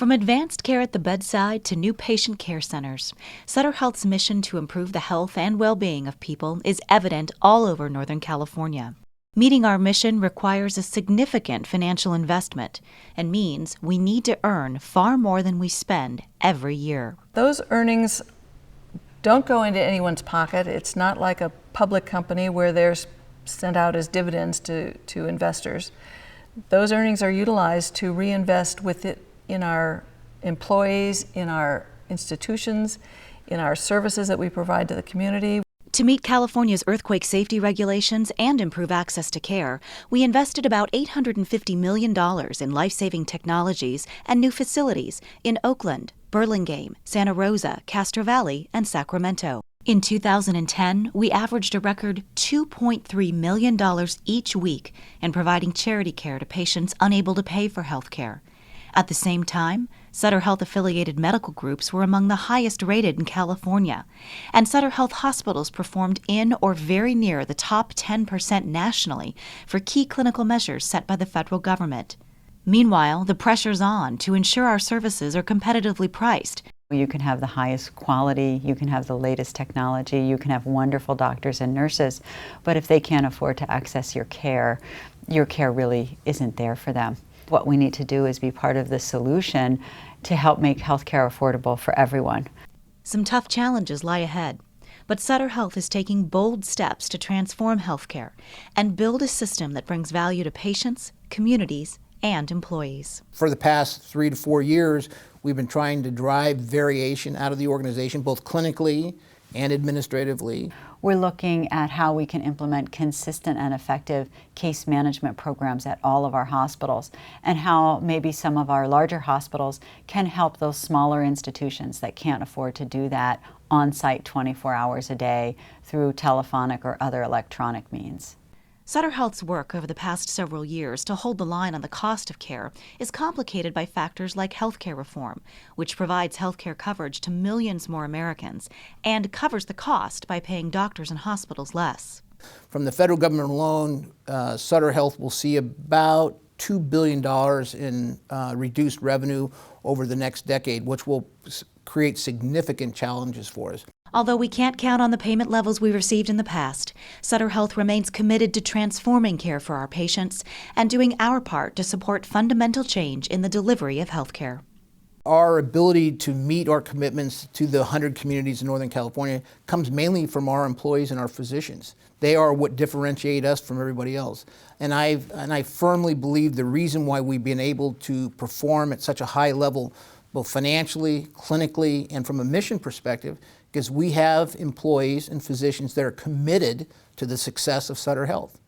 From advanced care at the bedside to new patient care centers, Sutter Health's mission to improve the health and well-being of people is evident all over Northern California. Meeting our mission requires a significant financial investment and means we need to earn far more than we spend every year. Those earnings don't go into anyone's pocket. It's not like a public company where they're sent out as dividends to investors. Those earnings are utilized to reinvest with it in our employees, in our institutions, in our services that we provide to the community. To meet California's earthquake safety regulations and improve access to care, we invested about $850 million in life-saving technologies and new facilities in Oakland, Burlingame, Santa Rosa, Castro Valley, and Sacramento. In 2010, we averaged a record $2.3 million each week in providing charity care to patients unable to pay for health care. At the same time, Sutter Health-affiliated medical groups were among the highest rated in California, and Sutter Health hospitals performed in or very near the top 10% nationally for key clinical measures set by the federal government. Meanwhile, the pressure's on to ensure our services are competitively priced. You can have the highest quality, you can have the latest technology, you can have wonderful doctors and nurses, but if they can't afford to access your care really isn't there for them. What we need to do is be part of the solution to help make healthcare affordable for everyone. Some tough challenges lie ahead, but Sutter Health is taking bold steps to transform healthcare and build a system that brings value to patients, communities, and employees. For the past 3 to 4 years, we've been trying to drive variation out of the organization, both clinically and administratively. We're looking at how we can implement consistent and effective case management programs at all of our hospitals, and how maybe some of our larger hospitals can help those smaller institutions that can't afford to do that on-site 24 hours a day through telephonic or other electronic means. Sutter Health's work over the past several years to hold the line on the cost of care is complicated by factors like healthcare reform, which provides healthcare coverage to millions more Americans and covers the cost by paying doctors and hospitals less. From the federal government alone, Sutter Health will see about $2 billion in reduced revenue over the next decade, which will create significant challenges for us. Although we can't count on the payment levels we received in the past, Sutter Health remains committed to transforming care for our patients and doing our part to support fundamental change in the delivery of health care. Our ability to meet our commitments to the 100 communities in Northern California comes mainly from our employees and our physicians. They are what differentiate us from everybody else. And I firmly believe the reason why we've been able to perform at such a high level, both financially, clinically, and from a mission perspective, because we have employees and physicians that are committed to the success of Sutter Health.